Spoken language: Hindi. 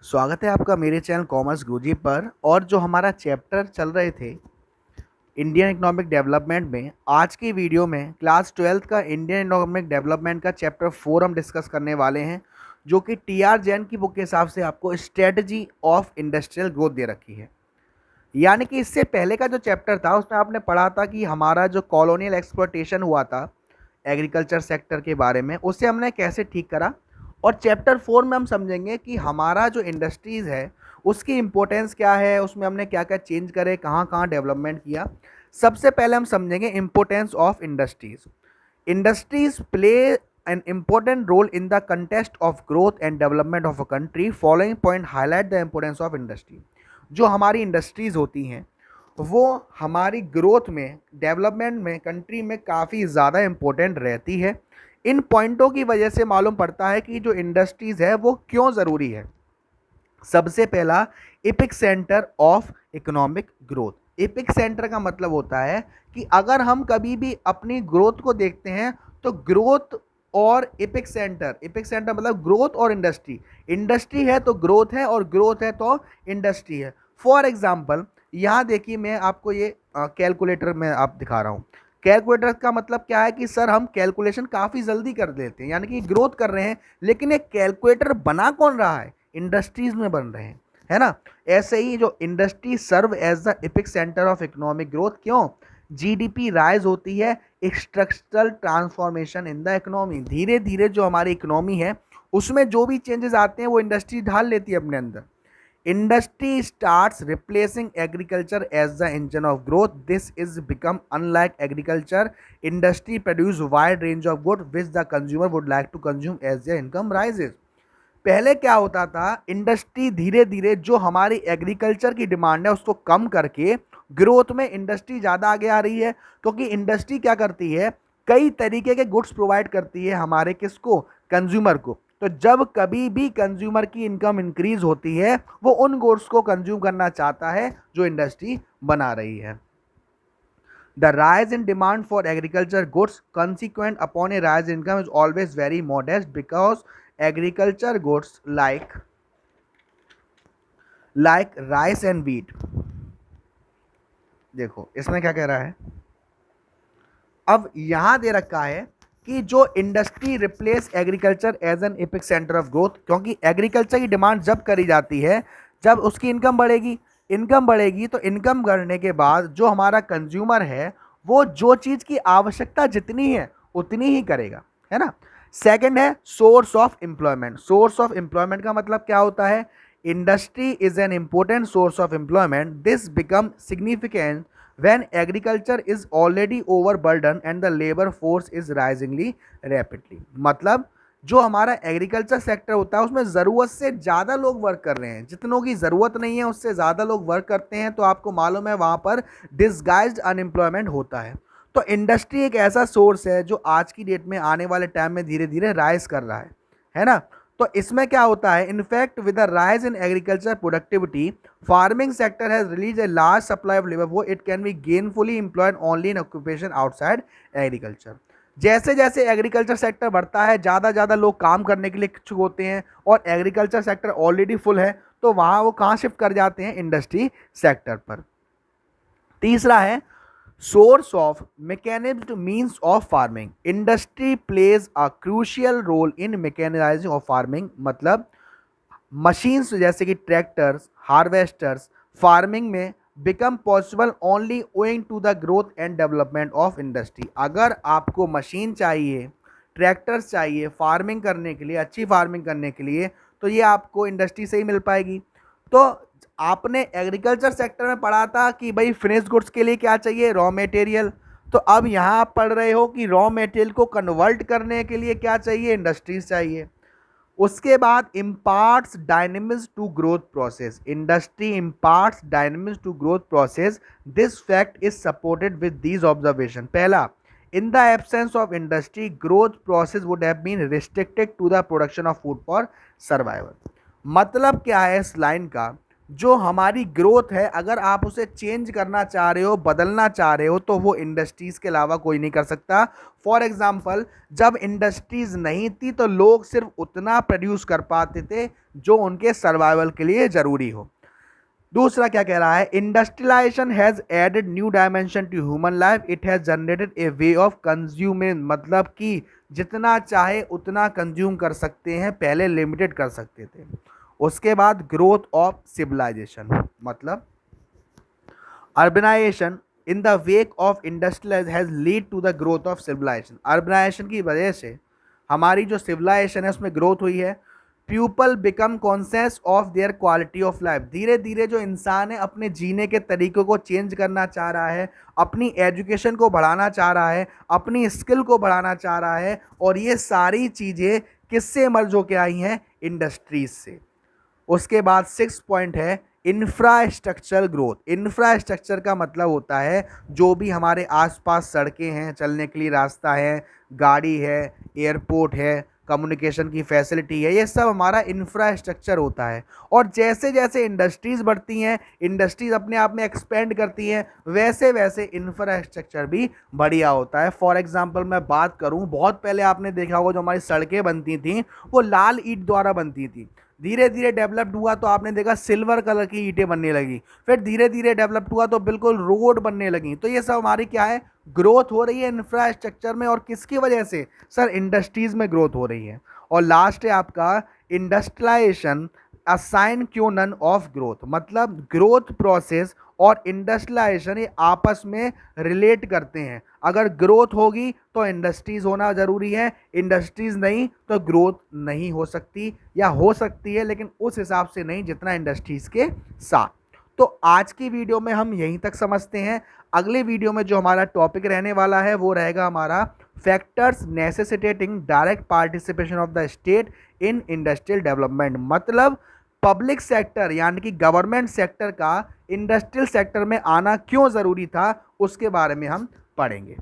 स्वागत है आपका मेरे चैनल कॉमर्स गुरुजी पर। और जो हमारा चैप्टर चल रहे थे इंडियन इकोनॉमिक डेवलपमेंट में, आज की वीडियो में क्लास 12th का इंडियन इकोनॉमिक डेवलपमेंट का चैप्टर 4 हम डिस्कस करने वाले हैं, जो कि टी.आर. जैन की बुक के हिसाब से आपको स्ट्रेटजी ऑफ इंडस्ट्रियल ग्रोथ दे रखी है। यानी कि इससे पहले का जो चैप्टर था उसमें आपने पढ़ा था कि हमारा जो कॉलोनियल एक्सप्लॉयटेशन हुआ था एग्रीकल्चर सेक्टर के बारे में, उससे हमने कैसे ठीक करा। और चैप्टर 4 में हम समझेंगे कि हमारा जो इंडस्ट्रीज़ है उसकी इम्पोर्टेंस क्या है, उसमें हमने क्या क्या चेंज करे, कहाँ कहाँ डेवलपमेंट किया। सबसे पहले हम समझेंगे importance of industries. Industries play an important role in the context of growth and development of a country. Following point highlight the importance of industry. जो हमारी इंडस्ट्रीज़ होती हैं वो हमारी ग्रोथ में, डेवलपमेंट में, कंट्री में काफ़ी ज़्यादा इम्पोर्टेंट रहती है। इन पॉइंटों की वजह से मालूम पड़ता है कि जो इंडस्ट्रीज़ है वो क्यों ज़रूरी है। सबसे पहला, epic centre of economic growth. Epic centre का मतलब होता है कि अगर हम कभी भी अपनी ग्रोथ को देखते हैं तो ग्रोथ और एपिक सेंटर मतलब ग्रोथ और इंडस्ट्री। इंडस्ट्री है तो ग्रोथ है और ग्रोथ है तो इंडस्ट्री है। फॉर एग्जांपल यहाँ देखिए, मैं आपको ये कैलकुलेटर में आप दिखा रहा हूँ। कैलकुलेटर का मतलब क्या है कि सर हम कैलकुलेशन काफ़ी जल्दी कर देते हैं, यानी कि ग्रोथ कर रहे हैं, लेकिन ये कैलकुलेटर बना कौन रहा है? इंडस्ट्रीज में बन रहे हैं, है ना। ऐसे ही जो industry serve as the epic centre of economic growth. क्यों? जीडीपी राइज होती है, structural transformation in the economy. धीरे धीरे जो हमारी इकोनॉमी है उसमें जो भी चेंजेस आते हैं वो इंडस्ट्री ढाल लेती है अपने अंदर। Industry starts replacing agriculture as the engine of growth. This is become unlike agriculture. Industry produce wide range of goods which the consumer would like to consume as their income rises. पहले क्या होता था, इंडस्ट्री धीरे धीरे जो हमारी एग्रीकल्चर की डिमांड है उसको कम करके ग्रोथ में इंडस्ट्री ज़्यादा आगे आ रही है, क्योंकि इंडस्ट्री क्या करती है, कई तरीके के गुड्स प्रोवाइड करती है हमारे किसको, कंज्यूमर को। तो जब कभी भी कंज्यूमर की इनकम इंक्रीज होती है वो उन गुड्स को कंज्यूम करना चाहता है जो इंडस्ट्री बना रही है। The rise in demand for agriculture goods consequent upon a rise in income is always very modest because agriculture goods like rice and wheat। देखो इसमें क्या कह रहा है, अब यहां दे रखा है कि जो industry replace agriculture as an epic centre of growth, क्योंकि एग्रीकल्चर की डिमांड जब करी जाती है जब उसकी इनकम बढ़ेगी। इनकम बढ़ेगी तो इनकम बढ़ने के बाद जो हमारा कंज्यूमर है वो जो चीज़ की आवश्यकता जितनी है उतनी ही करेगा, है ना। सेकंड है source of employment. Source of employment का मतलब क्या होता है, industry is an important source of employment. This become significant when agriculture is already overburdened and the labor force is risingly rapidly। मतलब जो हमारा एग्रीकल्चर सेक्टर होता है उसमें ज़रूरत से ज़्यादा लोग वर्क कर रहे हैं, जितनों की ज़रूरत नहीं है उससे ज़्यादा लोग वर्क करते हैं, तो आपको मालूम है वहाँ पर डिसगाइज्ड अनएम्प्लॉयमेंट होता है। तो इंडस्ट्री एक ऐसा सोर्स है जो आज की डेट में आने वाले टाइम में धीरे धीरे राइज कर रहा है ना। तो इसमें क्या होता है, in fact with the rise in agriculture productivity farming sector has release a large supply of labour वो it can be gainfully employed only in occupation outside agriculture. जैसे जैसे एग्रीकल्चर सेक्टर बढ़ता है ज़्यादा लोग काम करने के लिए इच्छुक होते हैं और एग्रीकल्चर सेक्टर ऑलरेडी फुल है तो वहाँ वो कहाँ शिफ्ट कर जाते हैं, इंडस्ट्री सेक्टर पर। तीसरा है source of mechanized means of farming। industry plays a crucial role in mechanizing of farming। मतलब मशीन्स जैसे कि ट्रैक्टर्स, हार्वेस्टर्स फार्मिंग में become possible only owing to the growth and development of industry. अगर आपको मशीन चाहिए, ट्रैक्टर्स चाहिए फार्मिंग करने के लिए, अच्छी फार्मिंग करने के लिए, तो ये आपको इंडस्ट्री से ही मिल पाएगी। तो आपने एग्रीकल्चर सेक्टर में पढ़ा था कि भाई फिनिश गुड्स के लिए क्या चाहिए, रॉ मटेरियल। तो अब यहाँ आप पढ़ रहे हो कि रॉ मटेरियल को कन्वर्ट करने के लिए क्या चाहिए, इंडस्ट्रीज चाहिए। उसके बाद imparts dynamics to growth process. Industry imparts dynamics to growth process. This fact is supported with these observation. पहला, in the absence of industry growth process would have been restricted to the production of food for survival. मतलब क्या है इस लाइन का, जो हमारी ग्रोथ है अगर आप उसे चेंज करना चाह रहे हो, बदलना चाह रहे हो, तो वो इंडस्ट्रीज़ के अलावा कोई नहीं कर सकता। फॉर एग्जांपल, जब इंडस्ट्रीज़ नहीं थी तो लोग सिर्फ उतना प्रोड्यूस कर पाते थे जो उनके सर्वाइवल के लिए ज़रूरी हो। दूसरा क्या कह रहा है, industrialisation has added new dimension to human life, it has generated a way of consuming, मतलब कि जितना चाहे उतना कंज्यूम कर सकते हैं, पहले लिमिटेड कर सकते थे। उसके बाद ग्रोथ ऑफ सिविलाइजेशन, मतलब urbanisation in the wake of industrialisation has lead to the growth of civilisation. Urbanisation की वजह से हमारी जो सिविलाइजेशन है उसमें ग्रोथ हुई है। People become conscious of their quality of life, धीरे धीरे जो इंसान है अपने जीने के तरीक़ों को चेंज करना चाह रहा है, अपनी एजुकेशन को बढ़ाना चाह रहा है, अपनी स्किल को बढ़ाना चाह रहा है, और ये सारी चीज़ें किससे मर्ज होके आई हैं, इंडस्ट्रीज से। उसके बाद 6 पॉइंट है इंफ्रास्ट्रक्चर ग्रोथ। इंफ्रास्ट्रक्चर का मतलब होता है जो भी हमारे आसपास सड़कें हैं, चलने के लिए रास्ता है, गाड़ी है, एयरपोर्ट है, कम्युनिकेशन की फैसिलिटी है, ये सब हमारा इंफ्रास्ट्रक्चर होता है। और जैसे जैसे इंडस्ट्रीज़ बढ़ती हैं, इंडस्ट्रीज़ अपने आप में एक्सपेंड करती हैं, वैसे वैसे इंफ्रास्ट्रक्चर भी बढ़िया होता है। फॉर एग्जांपल मैं बात करूं, बहुत पहले आपने देखा होगा जो हमारी सड़कें बनती थीं वो लाल ईंट द्वारा बनती थी। धीरे धीरे डेवलप्ड हुआ तो आपने देखा सिल्वर कलर की ईंटें बनने लगी, फिर धीरे धीरे डेवलप्ड हुआ तो बिल्कुल रोड बनने लगी। तो ये सब हमारी क्या है, ग्रोथ हो रही है इंफ्रास्ट्रक्चर में। और किसकी वजह से, सर इंडस्ट्रीज़ में ग्रोथ हो रही है। और लास्ट है आपका industrialisation a sine qua non of growth, मतलब ग्रोथ प्रोसेस और इंडस्ट्रियलाइजेशन ये आपस में रिलेट करते हैं। अगर ग्रोथ होगी तो इंडस्ट्रीज़ होना ज़रूरी है, इंडस्ट्रीज़ नहीं तो ग्रोथ नहीं हो सकती, या हो सकती है लेकिन उस हिसाब से नहीं जितना इंडस्ट्रीज़ के साथ। तो आज की वीडियो में हम यहीं तक समझते हैं। अगले वीडियो में जो हमारा टॉपिक रहने वाला है वो रहेगा हमारा factors necessitating direct participation of the state in industrial development, मतलब पब्लिक सेक्टर यानी कि गवर्नमेंट सेक्टर का इंडस्ट्रियल सेक्टर में आना क्यों ज़रूरी था, उसके बारे में हम पढ़ेंगे।